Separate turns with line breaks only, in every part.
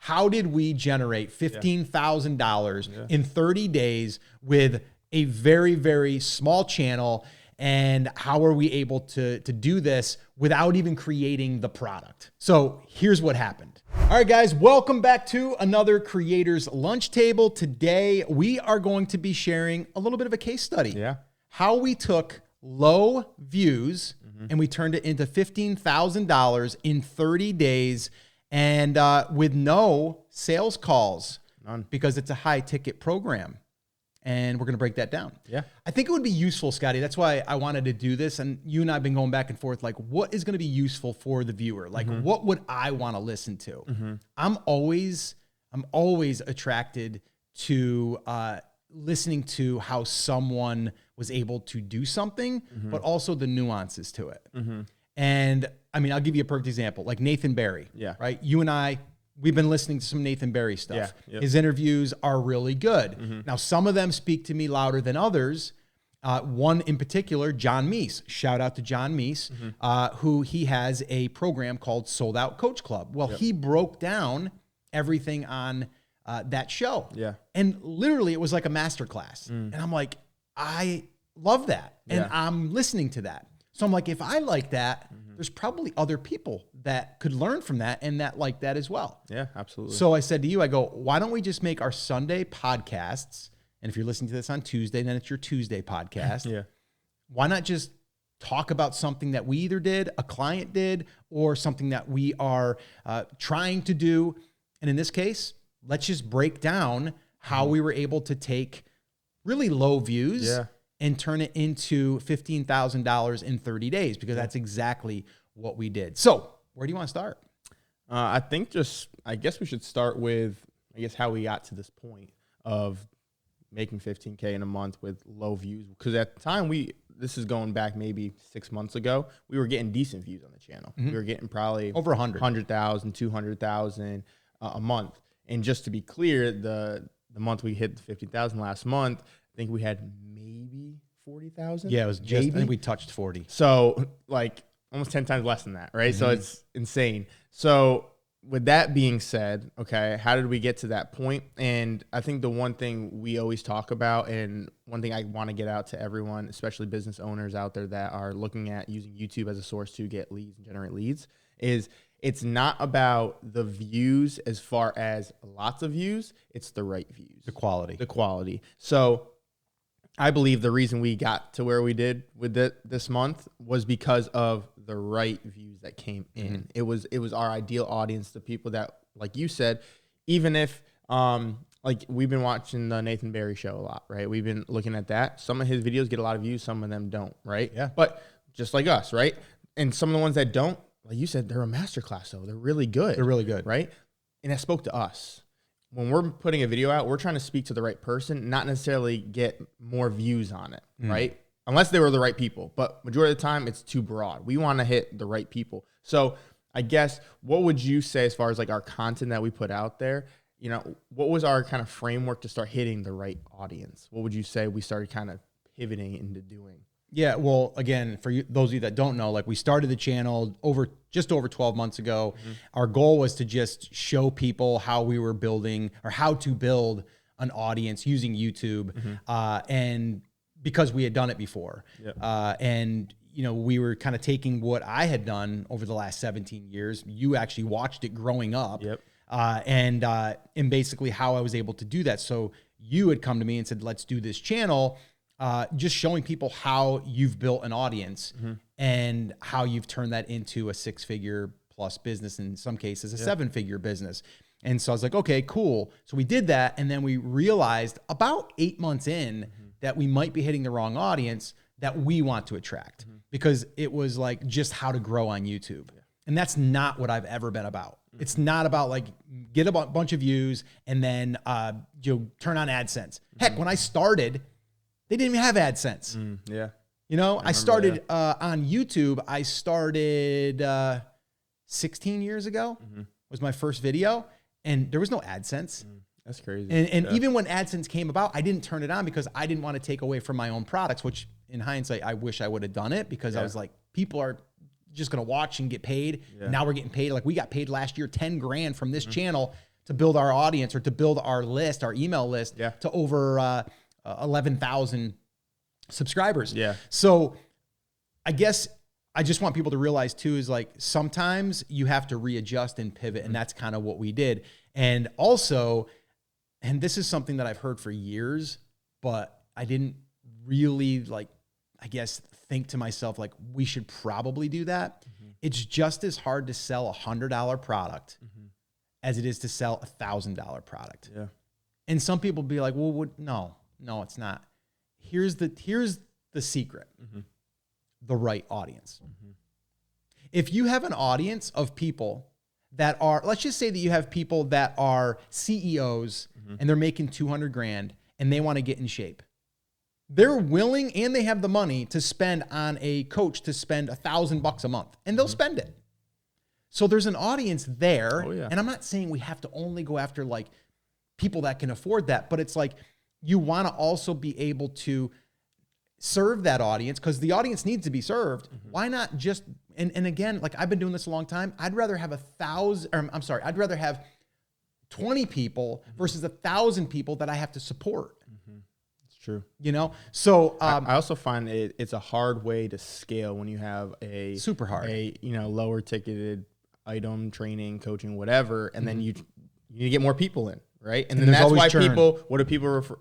How did we generate $15,000 in 30 days with a very, very small channel? And how are we able to do this without even creating the product? So here's what happened. All right, guys, welcome back to another Creators Lunch Table. Today, we are going to be sharing a little bit of a case study.
Yeah.
How we took low views and we turned it into $15,000 in 30 days and with no sales calls.
None.
Because it's a high ticket program. And we're going to break that down.
Yeah.
I think it would be useful, Scotty. That's why I wanted to do this. And you and I have been going back and forth, like, what is going to be useful for the viewer? Like, what would I want to listen to? I'm always attracted to listening to how someone was able to do something, but also the nuances to it. And I mean, I'll give you a perfect example, like Nathan Barry.
Yeah.
Right. You and I, we've been listening to some Nathan Barry stuff.
Yeah, yep.
His interviews are really good. Now, some of them speak to me louder than others. One in particular, John Meese. Shout out to John Meese, who he has a program called Sold Out Coach Club. Well, he broke down everything on that show.
Yeah.
And literally it was like a masterclass. And I'm like, I love that. And I'm listening to that. So I'm like, if I like that, there's probably other people that could learn from that and that like that as well.
Yeah, absolutely.
So I said to you, I go, why don't we just make our Sunday podcasts? And if you're listening to this on Tuesday, then it's your Tuesday podcast.
Yeah.
Why not just talk about something that we either did, a client did, or something that we are trying to do? And in this case, let's just break down how we were able to take really low views and turn it into $15,000 in 30 days, because that's exactly what we did. So where do you want to start?
I think I guess we should start with, how we got to this point of making $15K in a month with low views. Because at the time this is going back maybe 6 months ago, we were getting decent views on the channel. We were getting probably
over
100,000, 200,000 a month. And just to be clear, the month we hit the 50,000 last month, I think we had maybe 40,000.
Yeah, it was just, I think we touched 40.
So like almost 10 times less than that, right? So it's insane. So with that being said, okay, how did we get to that point? And I think the one thing we always talk about, and one thing I want to get out to everyone, especially business owners out there that are looking at using YouTube as a source to get leads and generate leads, is it's not about the views as far as lots of views. It's the right views.
The quality.
The quality. So I believe the reason we got to where we did with it this month was because of the right views that came in. It was our ideal audience, the people that, like you said, even if like we've been watching the Nathan Barry show a lot, right? We've been looking at that. Some of his videos get a lot of views, some of them don't, right?
Yeah.
But just like us, right? And some of the ones that don't, like you said, they're a masterclass though. They're really good.
They're really good.
Right? And that spoke to us. When we're putting a video out, we're trying to speak to the right person, not necessarily get more views on it, right? Unless they were the right people. But majority of the time, it's too broad. We want to hit the right people. So I guess, what would you say as far as like our content that we put out there? You know, what was our kind of framework to start hitting the right audience? What would you say we started kind of pivoting into doing?
Yeah, well, again, for you, those of you that don't know, like we started the channel just over 12 months ago. Our goal was to just show people how we were building, or how to build an audience using YouTube. And because we had done it before. And, you know, we were kind of taking what I had done over the last 17 years. You actually watched it growing up. And basically how I was able to do that. So you had come to me and said, let's do this channel. Just showing people how you've built an audience and how you've turned that into a 6-figure plus business, in some cases a 7-figure business. And so I was like, okay, cool. So we did that. And then we realized about 8 months in that we might be hitting the wrong audience that we want to attract, because it was like just how to grow on YouTube. And that's not what I've ever been about. It's not about like get a bunch of views and then turn on AdSense. Heck, when I started, they didn't even have AdSense. You know, I started on YouTube. I started 16 years ago was my first video, and there was no AdSense.
That's crazy.
And even when AdSense came about, I didn't turn it on because I didn't want to take away from my own products, which in hindsight, I wish I would have done it, because I was like, people are just going to watch and get paid. Now we're getting paid. Like we got paid last year, 10 grand from this channel to build our audience or to build our list, our email list to over 11,000 subscribers.
Yeah.
So I guess I just want people to realize too, is like, sometimes you have to readjust and pivot. And that's kind of what we did. And also, and this is something that I've heard for years, but I didn't really think to myself, like, we should probably do that. It's just as hard to sell $100 product as it is to sell $1,000 product.
Yeah.
And some people be like, well, no, it's not. Here's the secret. The right audience. If you have an audience of people that are, let's just say that you have people that are CEOs and they're making 200 grand and they want to get in shape. They're willing and they have the money to spend on a coach to spend $1,000 a month, and they'll spend it. So there's an audience there.
Oh, yeah.
And I'm not saying we have to only go after like people that can afford that, but it's like, you want to also be able to serve that audience, because the audience needs to be served. Why not just, and again, like, I've been doing this a long time. I'd rather have I'd rather have 20 people versus 1,000 people that I have to support.
It's true.
You know? So
I also find it's a hard way to scale when you have a
super hard,
lower ticketed item, training, coaching, whatever, and then you need to get more people in. Right. And then that's why what do people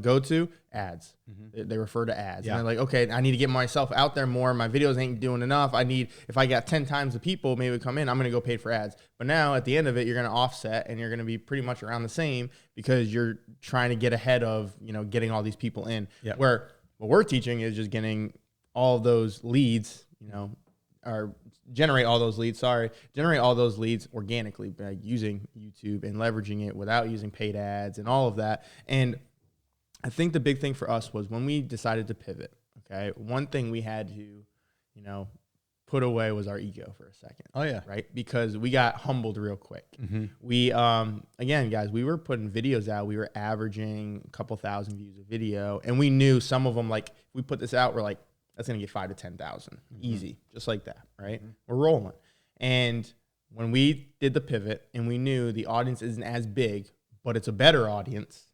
go to? Ads. They refer to ads. And they're like, okay, I need to get myself out there more. My videos ain't doing enough. If I got 10 times the people maybe come in, I'm going to go pay for ads. But now at the end of it, you're going to offset and you're going to be pretty much around the same, because you're trying to get ahead of, getting all these people in. Yep. Where what we're teaching is just getting all those leads, generate all those leads organically by using YouTube and leveraging it without using paid ads and all of that. And I think the big thing for us was when we decided to pivot, okay, one thing we had to, put away was our ego for a second.
Oh yeah.
Right. Because we got humbled real quick. We, again, guys, we were putting videos out. We were averaging a couple thousand views a video. And we knew some of them, like, if we put this out, we're like, that's going to get 5,000 to 10,000 easy, just like that. Right. We're rolling. And when we did the pivot and we knew the audience isn't as big, but it's a better audience,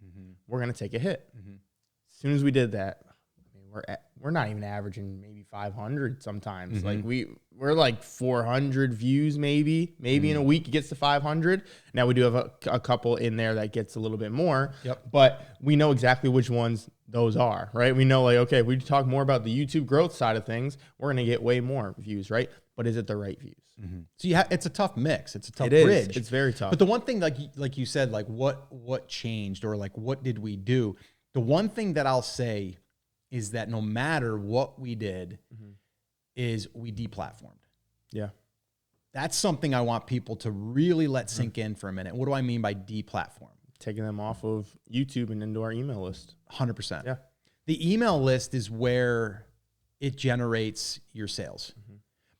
we're going to take a hit. As soon as we did that, we're not even averaging maybe 500 sometimes. Like we're like 400 views, maybe in a week it gets to 500. Now we do have a couple in there that gets a little bit more, but we know exactly which ones those are, right? We know, like, okay, if we talk more about the YouTube growth side of things, we're going to get way more views, right? But is it the right views?
So it's a tough mix. It's a tough bridge.
It's very tough.
But the one thing, like you said, like what changed, or like what did we do? The one thing that I'll say is that no matter what we did, is we deplatformed.
Yeah.
That's something I want people to really let sink in for a minute. What do I mean by deplatform?
Taking them off of YouTube and into our email list.
100%.
Yeah.
The email list is where it generates your sales.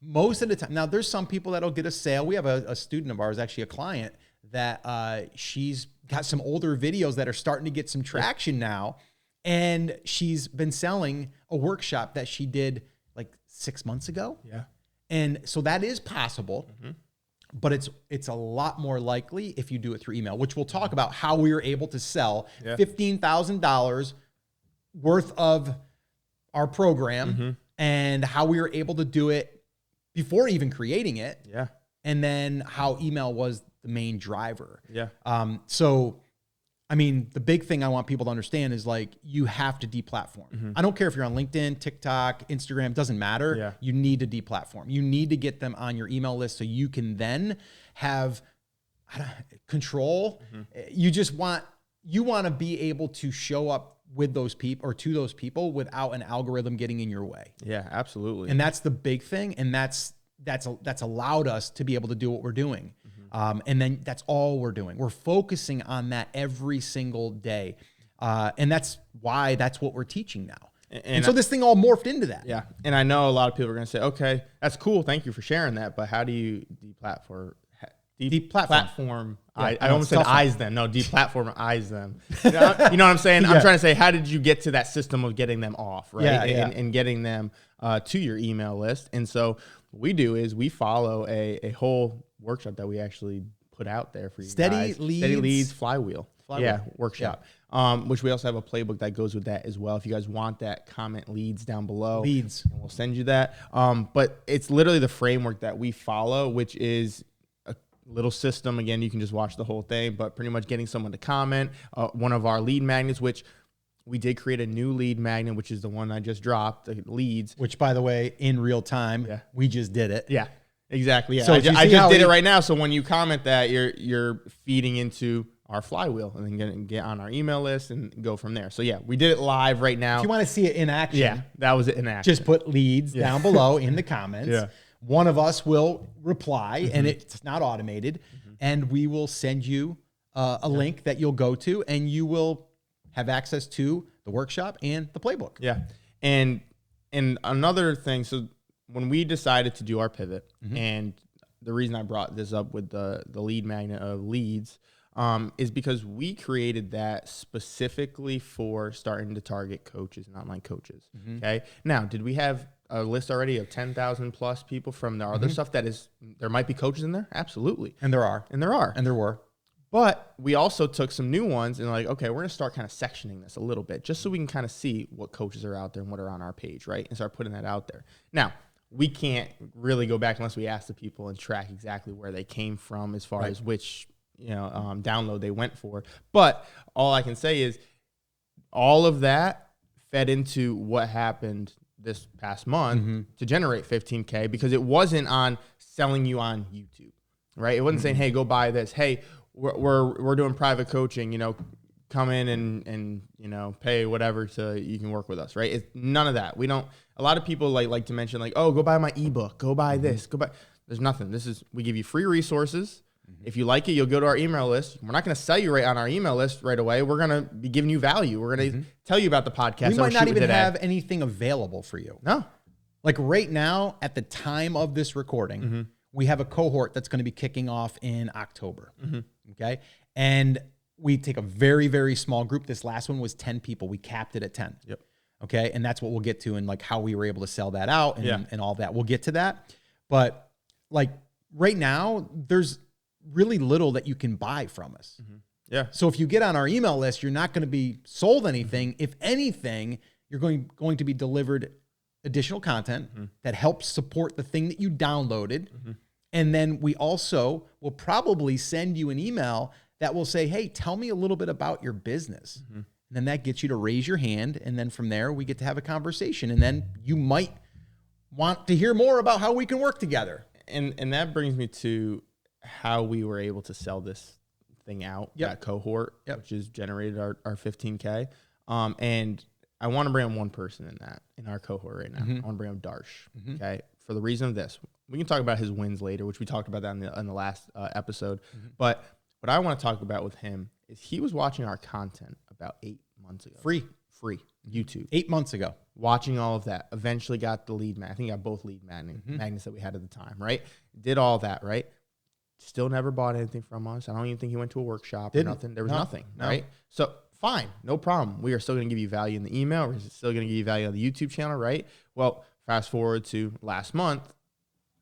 Most of the time. Now, there's some people that'll get a sale. We have a student of ours, actually a client, that she's got some older videos that are starting to get some traction now. And she's been selling a workshop that she did like 6 months ago.
Yeah.
And so that is possible, but it's a lot more likely if you do it through email, which we'll talk about how we were able to sell $15,000 worth of our program and how we were able to do it before even creating it.
Yeah.
And then how email was the main driver.
Yeah.
So, I mean, the big thing I want people to understand is, like, you have to deplatform. I don't care if you're on LinkedIn, TikTok, Instagram, doesn't matter.
Yeah.
You need to deplatform. You need to get them on your email list so you can then have control. You want to be able to show up with those people or to those people without an algorithm getting in your way.
Yeah, absolutely.
And that's the big thing. And that's allowed us to be able to do what we're doing. And then that's all we're doing. We're focusing on that every single day. And that's what we're teaching now. And so this thing all morphed into that.
Yeah. And I know a lot of people are going to say, okay, that's cool. Thank you for sharing that. But how do you deplatform? I almost said eyes them. No, deplatformize them. You know what I'm saying? I'm trying to say, how did you get to that system of getting them off, right? And getting them to your email list. And so what we do is we follow a whole workshop that we actually put out there for you
Steady
guys.
Leads.
Steady Leads Flywheel. Yeah, workshop. Which we also have a playbook that goes with that as well. If you guys want that, comment leads down below.
Leads.
And we'll send you that. But it's literally the framework that we follow, which is a little system. Again, you can just watch the whole thing, but pretty much getting someone to comment. One of our lead magnets, which we did create a new lead magnet, which is the one I just dropped, the leads.
Which, by the way, in real time, we just did it.
Yeah, exactly. Yeah.
So
I just did it right now. So when you comment that, you're feeding into our flywheel and then get on our email list and go from there. So yeah, we did it live right now.
If you want to see it in action,
that was it in action.
just put leads down below in the comments. One of us will reply, and it's not automated, and we will send you a link that you'll go to, and you will have access to the workshop and the playbook.
Yeah. And another thing, so when we decided to do our pivot, and the reason I brought this up with the lead magnet of leads, is because we created that specifically for starting to target coaches and online coaches. Okay. Now, did we have a list already of 10,000 plus people from the other stuff there might be coaches in there? Absolutely.
And there are.
And there are.
And there were.
But we also took some new ones and okay, we're going to start kind of sectioning this a little bit just so we can kind of see what coaches are out there and what are on our page, right? And start putting that out there. Now, we can't really go back unless we ask the people and track exactly where they came from as far as which download they went for. But all I can say is all of that fed into what happened this past month to generate 15K, because it wasn't on selling you on YouTube, right? It wasn't saying, hey, go buy this. Hey, we're doing private coaching, come in and pay whatever so you can work with us, right? It's none of that. We don't, a lot of people like to mention oh, go buy my ebook, go buy this, go buy, there's nothing. We give you free resources. If you like it, you'll go to our email list. We're not going to sell you right on our email list right away. We're going to be giving you value. We're going to tell you about the podcast.
We might not even have anything available for you.
No.
Like right now, at the time of this recording, we have a cohort that's going to be kicking off in October. Okay. And we take a very, very small group. This last one was 10 people. We capped it at 10.
Yep.
Okay. And that's what we'll get to, and how we were able to sell that out and all that. We'll get to that. But right now, there's really little that you can buy from us.
Yeah.
So if you get on our email list, you're not going to be sold anything. If anything, you're going to be delivered additional content that helps support the thing that you downloaded. And then we also will probably send you an email that will say, hey, tell me a little bit about your business. And then that gets you to raise your hand. And then from there, we get to have a conversation. And then you might want to hear more about how we can work together.
And that brings me to how we were able to sell this thing out, that cohort, which has generated our 15K. And I want to bring on one person in our cohort right now. I want to bring on Darsh. Okay. For the reason of this, we can talk about his wins later, which we talked about that in the last episode. But what I want to talk about with him is he was watching our content about 8 months ago.
Free
YouTube.
8 months ago.
Watching all of that. Eventually got the lead magnet. I think he got both lead magnets that we had at the time, right? Did all that, right? Still never bought anything from us. I don't even think he went to a workshop or nothing. There was nothing, right? So fine, no problem. We are still going to give you value in the email. We're still going to give you value on the YouTube channel, right? Well, fast forward to last month,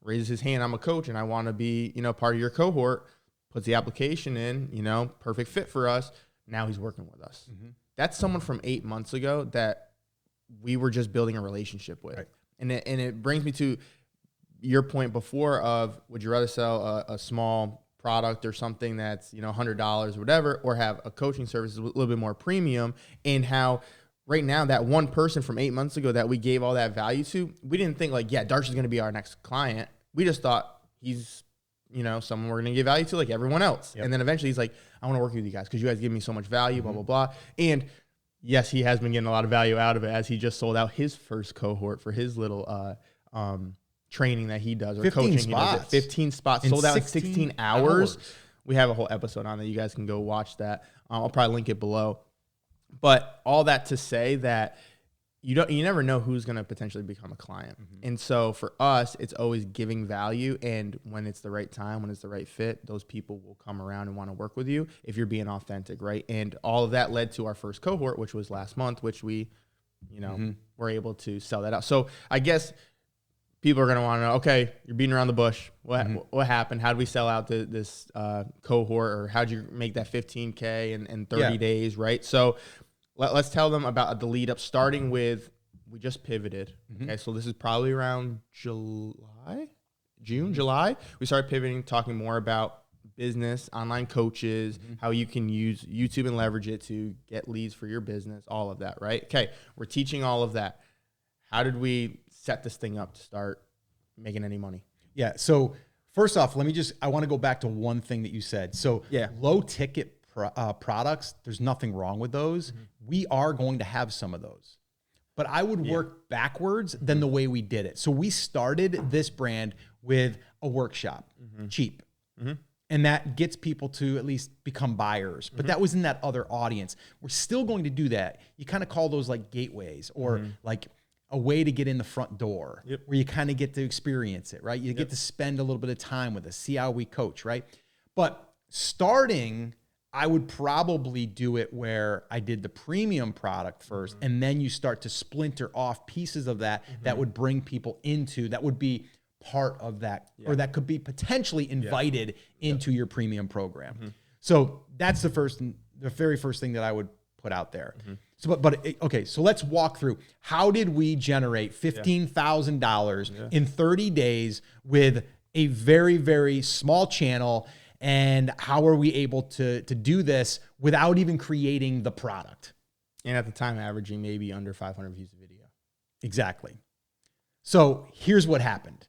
raises his hand. I'm a coach and I want to be, part of your cohort. Puts the application in, perfect fit for us. Now he's working with us. That's someone from 8 months ago that we were just building a relationship with. Right. And it brings me to your point before of, would you rather sell a small product or something that's, $100 or whatever, or have a coaching service a little bit more premium? And how right now that one person from 8 months ago that we gave all that value to, we didn't think Darsh is going to be our next client. We just thought he's, someone we're going to give value to like everyone else. Yep. And then eventually he's like, I want to work with you guys because you guys give me so much value, blah, blah, blah. And yes, he has been getting a lot of value out of it as he just sold out his first cohort for his little training that he does, or
15
coaching
spots.
he does. 15 spots sold out in 16 hours. We have a whole episode on that. You guys can go watch that. I'll probably link it below. But all that to say that you never know who's going to potentially become a client. And so for us, it's always giving value. And when it's the right time, when it's the right fit, those people will come around and want to work with you if you're being authentic, right? And all of that led to our first cohort, which was last month, which we, were able to sell that out. So I guess people are going to want to know, okay, you're beating around the bush. What happened? How did we sell out this cohort, or how'd you make that 15K in 30 days, right? So let's tell them about the lead up, starting with, we just pivoted. Okay, so this is probably around July. We started pivoting, talking more about business, online coaches, how you can use YouTube and leverage it to get leads for your business, all of that, right? Okay, we're teaching all of that. How did we set this thing up to start making any money?
Yeah. So first off, I want to go back to one thing that you said. So low ticket products, there's nothing wrong with those. We are going to have some of those, but I would work backwards than the way we did it. So we started this brand with a workshop, cheap. And that gets people to at least become buyers. But that was in that other audience. We're still going to do that. You kind of call those like gateways, or like a way to get in the front door, where you kind of get to experience it, right? You get to spend a little bit of time with us, see how we coach, right? But starting, I would probably do it where I did the premium product first, and then you start to splinter off pieces of that that would bring people into, that would be part of that, or that could be potentially invited into your premium program. So that's the very first thing that I would put out there. So, okay, so let's walk through. How did we generate $15,000 in 30 days with a very, very small channel? And how are we able to do this without even creating the product?
And at the time, averaging maybe under 500 views a video.
Exactly. So here's what happened.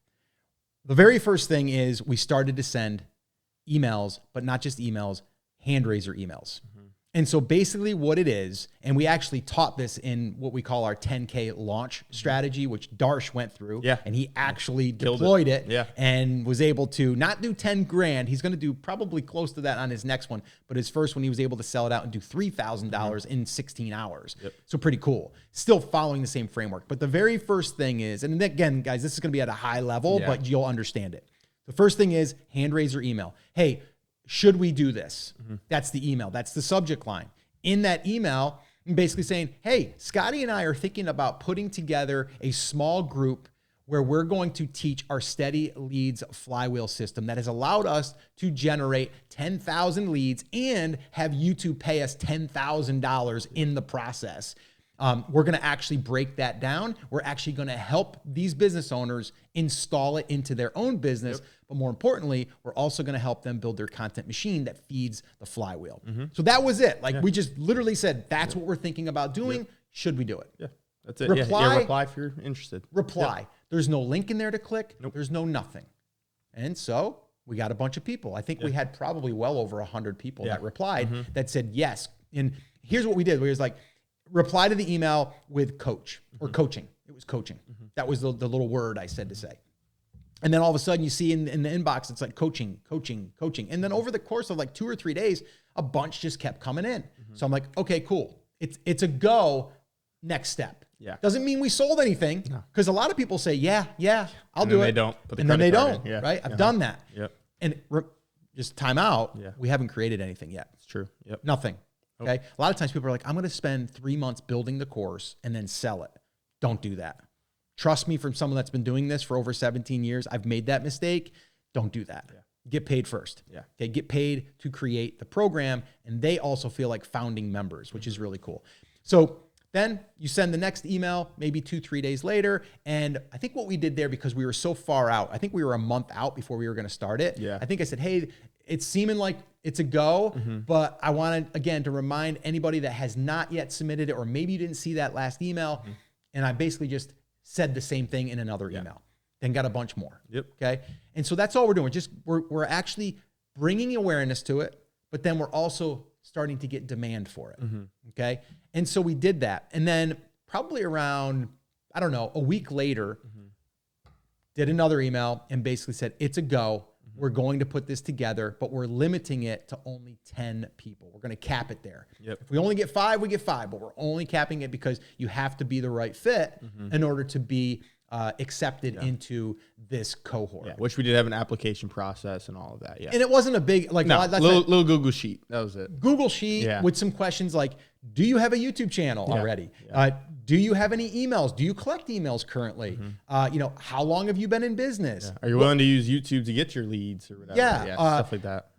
The very first thing is we started to send emails, but not just emails, hand raiser emails. And so basically what it is, and we actually taught this in what we call our 10K launch strategy, which Darsh went through, and he actually deployed it and was able to not do 10 grand. He's going to do probably close to that on his next one. But his first one, he was able to sell it out and do $3,000 in 16 hours. So pretty cool. Still following the same framework. But the very first thing is, and again, guys, this is going to be at a high level, but you'll understand it. The first thing is hand raiser email. Hey, should we do this? That's the email. That's the subject line. In that email, I'm basically saying, hey, Scotty and I are thinking about putting together a small group where we're going to teach our steady leads flywheel system that has allowed us to generate 10,000 leads and have YouTube pay us $10,000 in the process. We're going to actually break that down. We're actually going to help these business owners install it into their own business. But more importantly, we're also going to help them build their content machine that feeds the flywheel. So that was it. Like we just literally said, that's what we're thinking about doing. Should we do it?
Yeah, that's it.
Reply,
reply if you're interested.
Reply. There's no link in there to click. There's no nothing. And so we got a bunch of people. I think we had probably well over 100 people that replied that said yes. And here's what we did. We was like, reply to the email with coach or coaching. It was coaching. That was the little word I said to say. And then all of a sudden you see in the inbox, it's like coaching. And then over the course of like 2 or 3 days, a bunch just kept coming in. So I'm like, okay, cool. It's a go. Next step. Doesn't mean we sold anything, because a lot of people say, yeah, I'll do it.
They don't.
And then they don't, right? I've done that. And just time out. We haven't created anything yet.
It's true.
Nothing. Okay. A lot of times people are like, I'm going to spend 3 months building the course and then sell it. Don't do that. Trust me, from someone that's been doing this for over 17 years, I've made that mistake. Don't do that. Get paid first. Okay. Get paid to create the program. And they also feel like founding members, which is really cool. So then you send the next email, maybe 2-3 days later. And I think what we did there, because we were so far out, I think we were a month out before we were going to start it. I think I said, hey, it's seeming like it's a go, but I wanted, again, to remind anybody that has not yet submitted it, or maybe you didn't see that last email. And I basically just said the same thing in another email, then got a bunch more. Okay. And so that's all we're doing. Just we're actually bringing awareness to it, but then we're also starting to get demand for it. Okay. And so we did that. And then probably around, I don't know, a week later, did another email and basically said, it's a go. We're going to put this together, but we're limiting it to only 10 people. We're going to cap it there. If we only get 5, we get 5, but we're only capping it because you have to be the right fit in order to be accepted into this cohort.
Yeah, which we did have an application process and all of that. Yeah.
And it wasn't a big, like,
No,
that's
little Google sheet. That was it.
Google sheet with some questions like, do you have a YouTube channel already? Do you have any emails? Do you collect emails currently? You know, how long have you been in business?
Are you willing to use YouTube to get your leads or whatever?
Yeah.
Stuff like that.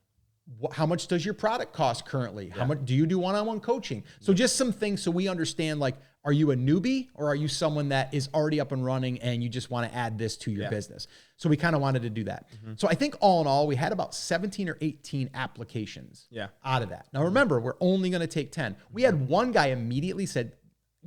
How much does your product cost currently? How much do you do one-on-one coaching? So just some things so we understand, like, are you a newbie or are you someone that is already up and running and you just want to add this to your business? So we kind of wanted to do that. So I think all in all, we had about 17 or 18 applications out of that. Now remember, we're only going to take 10. We had one guy immediately said,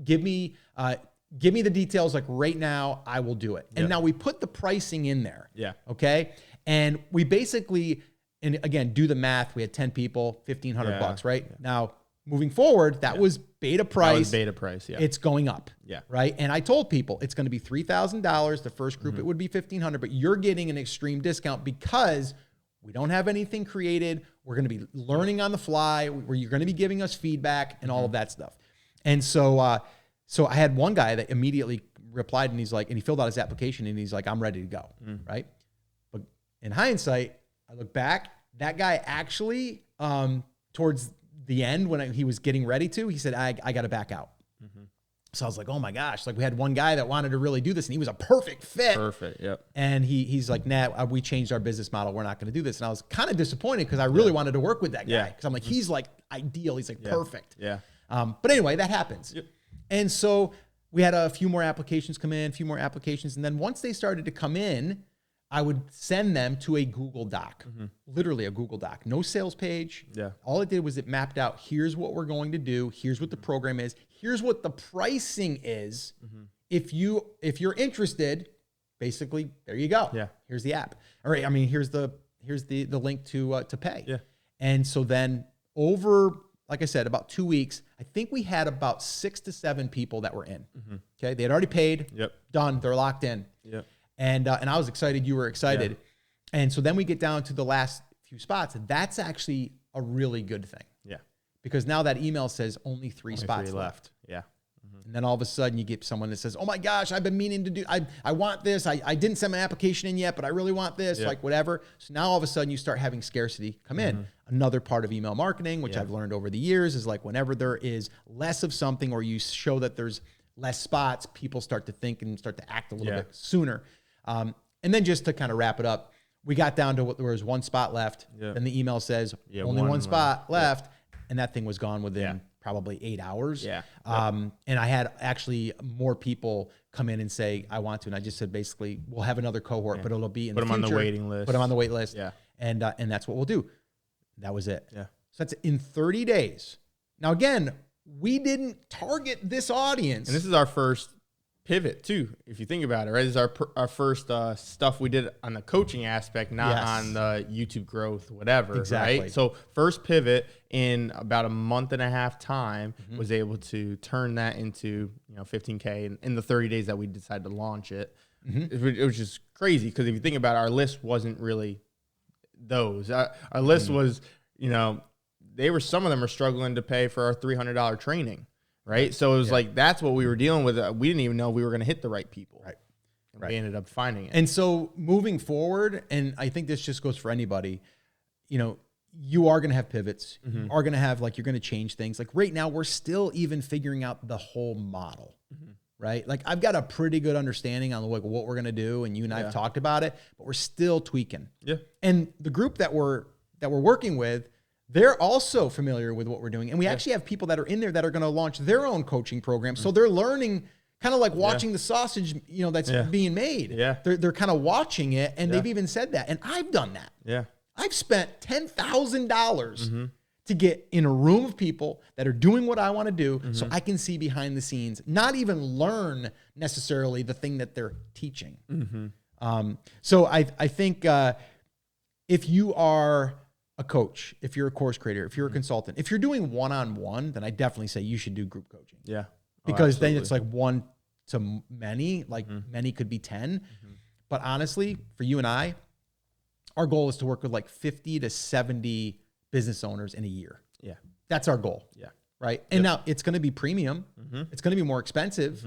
give me the details, like, right now, I will do it. And now we put the pricing in there. Okay. And we basically, and again, do the math. We had 10 people, $1,500, right? Now, moving forward, that was beta price.
That was beta price,
It's going up, right? And I told people it's going to be $3,000. The first group, it would be $1,500, but you're getting an extreme discount because we don't have anything created. We're going to be learning on the fly, where you're going to be giving us feedback and all of that stuff. And so, so I had one guy that immediately replied, and he's like, and he filled out his application, and he's like, I'm ready to go, right? But in hindsight, I look back, that guy actually, towards the end, when he was getting ready to, he said, I got to back out. So I was like, oh my gosh, like, we had one guy that wanted to really do this, and he was a perfect fit.
Yep.
And he's like, nah, we changed our business model. We're not going to do this. And I was kind of disappointed because I really wanted to work with that guy. Because I'm like, he's like ideal. He's like perfect. But anyway, that happens. And so we had a few more applications come in, and then once they started to come in, I would send them to a Google Doc, literally a Google Doc, no sales page. All it did was it mapped out, here's what we're going to do. Here's what the program is. Here's what the pricing is. If you're interested, basically, there you go. Here's the app. All right. I mean, here's the link to pay. And so then over, like I said, about 2 weeks, I think we had about 6 to 7 people that were in. Okay. They had already paid, done. They're locked in. And I was excited. You were excited. And so then we get down to the last few spots. That's actually a really good thing. Because now that email says only 3 spots left. And then all of a sudden you get someone that says, oh my gosh, I've been meaning to do, I want this. I didn't send my application in yet, but I really want this, like whatever. So now all of a sudden you start having scarcity come in. Another part of email marketing, which I've learned over the years, is like, whenever there is less of something, or you show that there's less spots, people start to think and start to act a little bit sooner. And then just to kind of wrap it up, we got down to there was 1 spot left. Then the email says only one spot left. And that thing was gone within probably 8 hours. And I had actually more people come in and say, I want to. And I just said, basically, we'll have another cohort, but it'll be in the future.
Put them on the waiting list.
Put them on the wait list. And that's what we'll do. That was it. So that's in 30 days. Now, again, we didn't target this audience.
And this is our first pivot too, if you think about it, right? This is our first stuff we did on the coaching aspect, not on the YouTube growth, whatever. Right? So first pivot in about a month and a half time, was able to turn that into, 15K in the 30 days that we decided to launch it. It was just crazy, because if you think about it, our list wasn't really those. Our list was, some of them are struggling to pay for our $300 training. Right. So it was like, that's what we were dealing with. We didn't even know we were going to hit the right people. And we ended up finding it.
And so moving forward, and I think this just goes for anybody, you are going to have pivots. You are going to have, like, you're going to change things. Like right now, we're still even figuring out the whole model. Right. Like, I've got a pretty good understanding on like what we're going to do. And you and I have talked about it, but we're still tweaking. And the group that we're working with, they're also familiar with what we're doing. And we actually have people that are in there that are going to launch their own coaching program. So they're learning, kind of like watching the sausage, that's being made. They're kind of watching it. And they've even said that. And I've done that. I've spent $10,000 to get in a room of people that are doing what I want to do, so I can see behind the scenes, not even learn necessarily the thing that they're teaching. So I think if you are a coach, if you're a course creator, if you're a consultant, if you're doing one-on-one, then I definitely say you should do group coaching. Because then it's like 1 to many, like many could be 10. But honestly, for you and I, our goal is to work with like 50 to 70 business owners in a year. That's our goal. Right. And now it's going to be premium. It's going to be more expensive,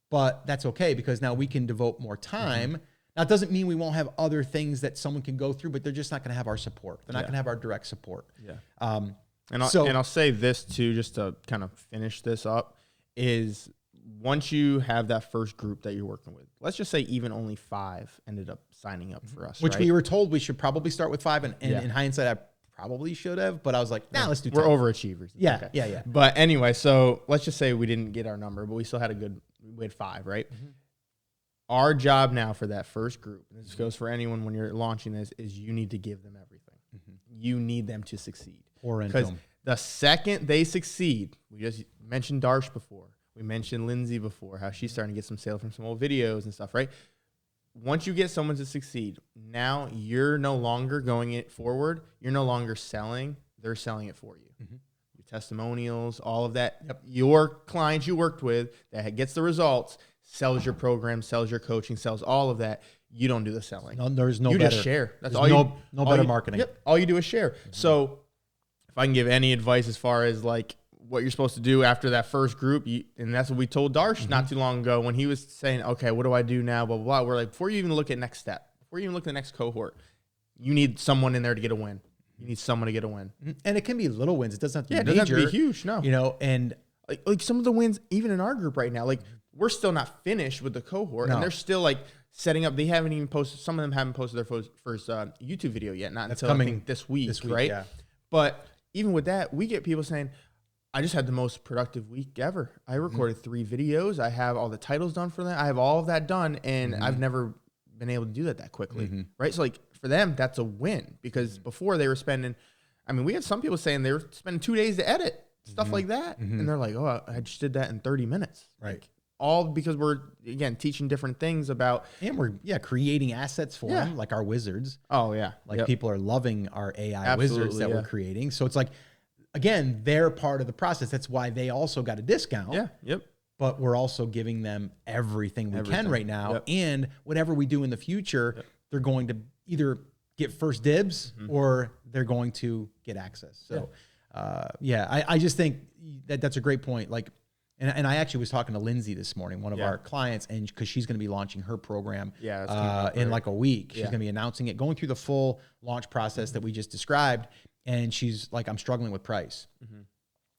but that's okay because now we can devote more time. Now, it doesn't mean we won't have other things that someone can go through, but they're just not going to have our support. They're not going to have our direct support.
Yeah. And I'll say this too, just to kind of finish this up, is once you have that first group that you're working with, let's just say even only 5 ended up signing up for us,
which
right?
we were told we should probably start with 5. And in hindsight, I probably should have, but I was like, nah, let's do 10.
We're overachievers.
Yeah,
okay.
yeah.
But anyway, so let's just say we didn't get our number, but we still had we had 5, right? Our job now for that first group, and this goes for anyone when you're launching this, is you need to give them everything. You need them to succeed. Because the second they succeed, we just mentioned Darsh before. We mentioned Lindsay before, how she's starting to get some sales from some old videos and stuff, right? Once you get someone to succeed, now you're no longer going it forward. You're no longer selling. They're selling it for you. Your testimonials, all of that. Your clients you worked with that gets the results, sells your program, sells your coaching, sells all of that. You don't do the selling.
No, there's no
you
better.
Just share. That's
all
all
no better marketing.
Yep. All you do is share. So if I can give any advice as far as like what you're supposed to do after that first group, and that's what we told Darsh not too long ago when he was saying, okay, what do I do now? Blah, blah, blah. We're like, before you even look at next step, before you even look at the next cohort, you need someone in there to get a win. You need someone to get a win.
And it can be little wins. It doesn't have to be
major. It doesn't have to be huge, no.
And
like some of the wins, even in our group right now, like we're still not finished with the cohort, and they're still like setting up. They haven't even posted. Some of them haven't posted their first YouTube video yet. Not until I think this week, right? Yeah. But even with that, we get people saying, I just had the most productive week ever. I recorded 3 videos. I have all the titles done for that. I have all of that done, and I've never been able to do that quickly, right? So like for them, that's a win because before they were spending, I mean, we had some people saying they were spending 2 days to edit, stuff like that. And they're like, oh, I just did that in 30 minutes.
Right.
Like, all because we're, again, teaching different things about.
And we're, creating assets for them, like our wizards.
Oh, yeah.
Like people are loving our AI wizards that we're creating. So it's like, again, they're part of the process. That's why they also got a discount.
Yeah. Yep.
But we're also giving them everything we can right now. And whatever we do in the future, they're going to either get first dibs or they're going to get access. So, I just think that's a great point. Like, and I actually was talking to Lindsay this morning, one of our clients, and because she's going to be launching her program in like a week. She's going to be announcing it, going through the full launch process that we just described. And she's like, I'm struggling with price.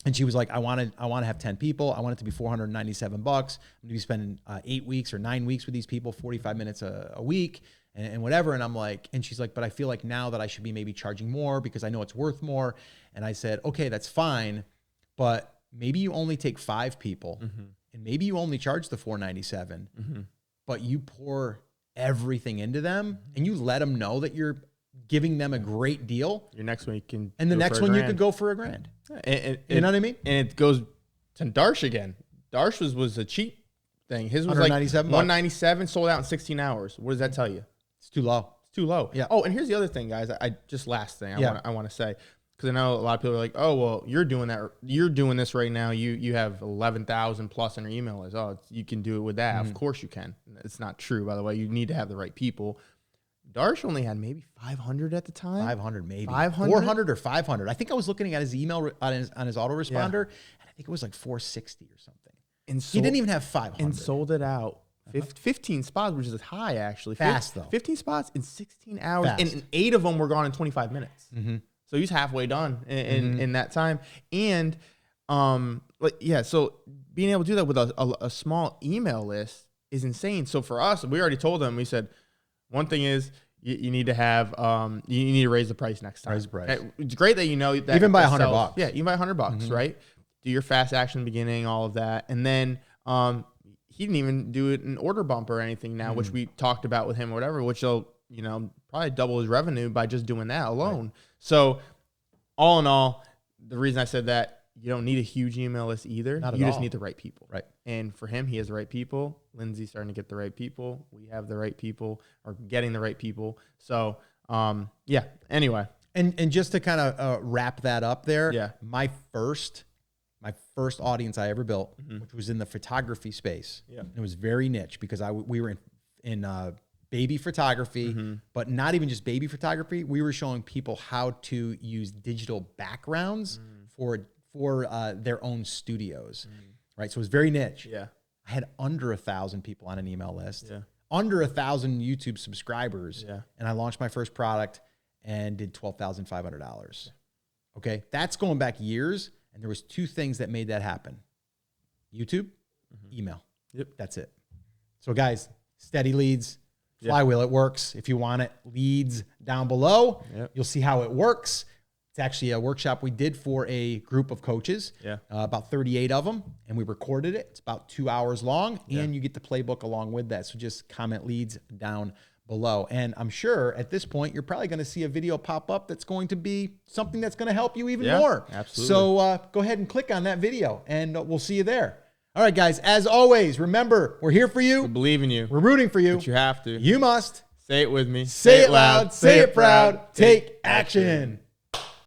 And she was like, I want to have 10 people. I want it to be $497. I'm going to be spending 8 weeks or 9 weeks with these people, 45 minutes a week and whatever. And I'm like, and she's like, but I feel like now that I should be maybe charging more because I know it's worth more. And I said, okay, that's fine. But maybe you only take 5 people and maybe you only charge the $497, but you pour everything into them and you let them know that you're giving them a great deal.
Your next one you can,
and the next one you could go for $1,000. You know what I mean?
And it goes to Darsh again. Darsh was a cheap thing. His was like $197, sold out in 16 hours. What does that tell you?
It's too low.
It's too low. Yeah. Oh, and here's the other thing, guys. Last thing I want to say, because I know a lot of people are like, oh, well, you're doing that. You're doing this right now. You have 11,000 plus on your email list. Oh, you can do it with that. Of course you can. It's not true, by the way. You need to have the right people. Darsh only had maybe 500 at the time.
500 maybe.
500?
400 or 500. I think I was looking at his email on his autoresponder, and I think it was like 460 or something. And he didn't even have 500.
And sold it out. 15 spots, which is high, actually.
Fast, though.
15 spots in 16 hours. And 8 of them were gone in 25 minutes. So he's halfway done in that time. And, so being able to do that with a small email list is insane. So for us, we already told them, we said, one thing is you need to have you need to raise the price next time.
Raise the price.
It's great that you know that
even by $100.
Yeah, even by $100, right? Do your fast action in the beginning, all of that, and then he didn't even do it in order bump or anything now, which we talked about with him or whatever, which will probably double his revenue by just doing that alone. Right. So all in all, the reason I said that, you don't need a huge email list either. You just need the right people. Right. And for him, he has the right people. Lindsay's starting to get the right people. We have the right people, or getting the right people. So, anyway.
And just to kind of wrap that up there, my first audience I ever built, which was in the photography space. Yeah. It was very niche because we were in baby photography, but not even just baby photography. We were showing people how to use digital backgrounds for their own studios, right? So it was very niche.
Yeah.
I had under 1,000 people on an email list,
Yeah.
under 1,000 YouTube subscribers.
Yeah.
And I launched my first product and did $12,500. Okay. That's going back years. And there was two things that made that happen. YouTube, email.
Yep.
That's it. So guys, steady leads,
Yeah.
Flywheel, it works. If you want it, leads down below.
Yep.
You'll see how it works. It's actually a workshop we did for a group of coaches, about 38 of them, and we recorded it. It's about 2 hours long, and you get the playbook along with that. So just comment leads down below. And I'm sure at this point, you're probably going to see a video pop up that's going to be something that's going to help you even more.
Absolutely.
So go ahead and click on that video, and we'll see you there. All right, guys, as always, remember, we're here for you.
We believe in you.
We're rooting for you.
But you have to.
You must.
Say it with me.
Say it loud. Say it proud. Take action.